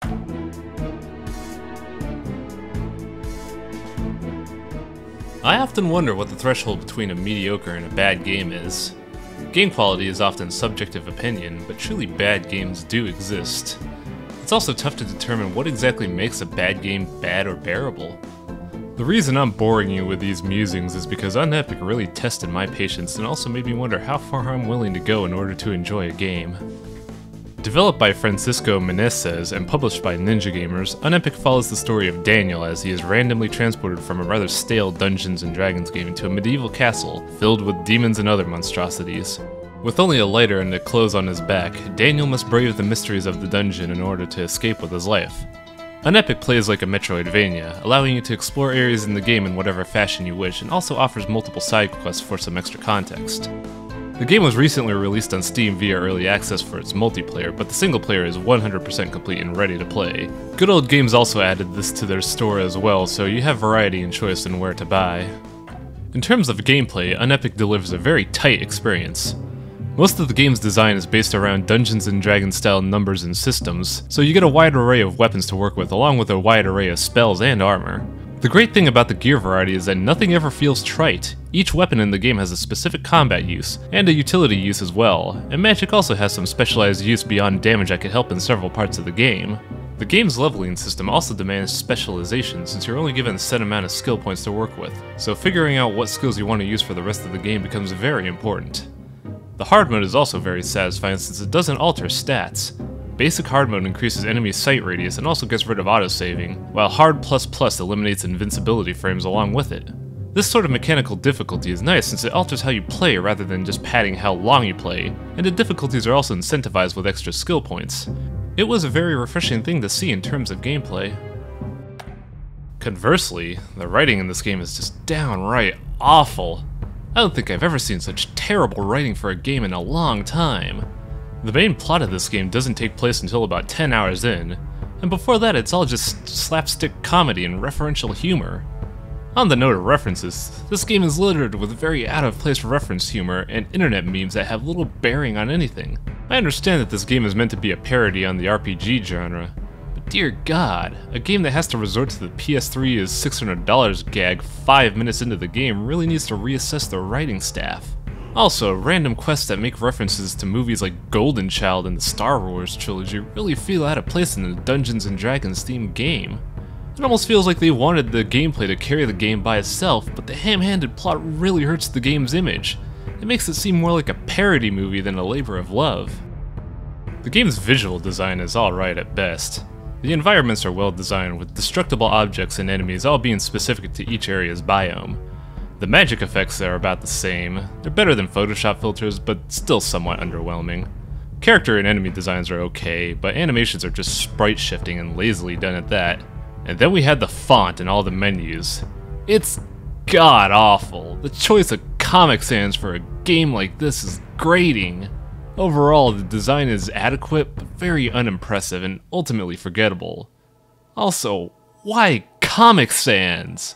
I often wonder what the threshold between a mediocre and a bad game is. Game quality is often subjective opinion, but truly bad games do exist. It's also tough to determine what exactly makes a bad game bad or bearable. The reason I'm boring you with these musings is because Unepic really tested my patience and also made me wonder how far I'm willing to go in order to enjoy a game. Developed by Francisco Meneses and published by Ninjagamers, Unepic follows the story of Daniel as he is randomly transported from a rather stale Dungeons & Dragons game to a medieval castle filled with demons and other monstrosities. With only a lighter and the clothes on his back, Daniel must brave the mysteries of the dungeon in order to escape with his life. Unepic plays like a Metroidvania, allowing you to explore areas in the game in whatever fashion you wish, and also offers multiple side quests for some extra context. The game was recently released on Steam via Early Access for its multiplayer, but the single player is 100% complete and ready to play. Good Old Games also added this to their store as well, so you have variety and choice in where to buy. In terms of gameplay, Unepic delivers a very tight experience. Most of the game's design is based around Dungeons & Dragons style numbers and systems, so you get a wide array of weapons to work with along with a wide array of spells and armor. The great thing about the gear variety is that nothing ever feels trite. Each weapon in the game has a specific combat use, and a utility use as well, and magic also has some specialized use beyond damage that can help in several parts of the game. The game's leveling system also demands specialization since you're only given a set amount of skill points to work with, so figuring out what skills you want to use for the rest of the game becomes very important. The hard mode is also very satisfying since it doesn't alter stats. Basic hard mode increases enemy sight radius and also gets rid of autosaving, while hard ++ eliminates invincibility frames along with it. This sort of mechanical difficulty is nice since it alters how you play rather than just padding how long you play, and the difficulties are also incentivized with extra skill points. It was a very refreshing thing to see in terms of gameplay. Conversely, the writing in this game is just downright awful. I don't think I've ever seen such terrible writing for a game in a long time. The main plot of this game doesn't take place until about 10 hours in, and before that it's all just slapstick comedy and referential humor. On the note of references, this game is littered with very out-of-place reference humor and internet memes that have little bearing on anything. I understand that this game is meant to be a parody on the RPG genre, but dear god, a game that has to resort to the PS3 is $600 gag 5 minutes into the game really needs to reassess their writing staff. Also, random quests that make references to movies like Golden Child and the Star Wars trilogy really feel out of place in a Dungeons & Dragons themed game. It almost feels like they wanted the gameplay to carry the game by itself, but the ham-handed plot really hurts the game's image. It makes it seem more like a parody movie than a labor of love. The game's visual design is alright at best. The environments are well designed, with destructible objects and enemies all being specific to each area's biome. The magic effects are about the same. They're better than Photoshop filters, but still somewhat underwhelming. Character and enemy designs are okay, but animations are just sprite shifting and lazily done at that. And then we had the font and all the menus. It's god-awful. The choice of Comic Sans for a game like this is grating. Overall, the design is adequate, but very unimpressive and ultimately forgettable. Also, why Comic Sans?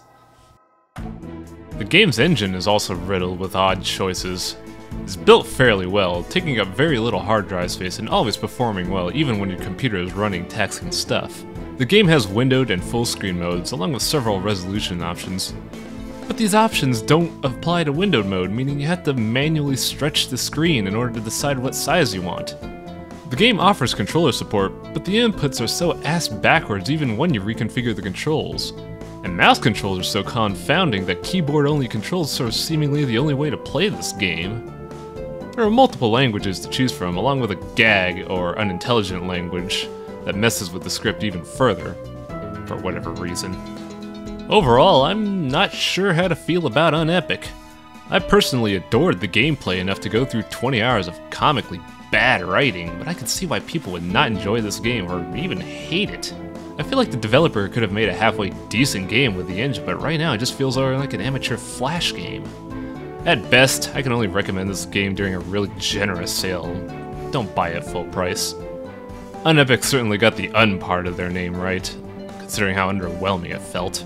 The game's engine is also riddled with odd choices. It's built fairly well, taking up very little hard drive space and always performing well even when your computer is running taxing stuff. The game has windowed and full screen modes, along with several resolution options. But these options don't apply to windowed mode, meaning you have to manually stretch the screen in order to decide what size you want. The game offers controller support, but the inputs are so ass backwards even when you reconfigure the controls. And mouse controls are so confounding that keyboard-only controls are seemingly the only way to play this game. There are multiple languages to choose from, along with a gag, or unintelligent language, that messes with the script even further, for whatever reason. Overall, I'm not sure how to feel about Unepic. I personally adored the gameplay enough to go through 20 hours of comically bad writing, but I can see why people would not enjoy this game or even hate it. I feel like the developer could have made a halfway decent game with the engine, but right now it just feels like an amateur Flash game. At best, I can only recommend this game during a really generous sale. Don't buy it full price. Unepic certainly got the un part of their name right, considering how underwhelming it felt.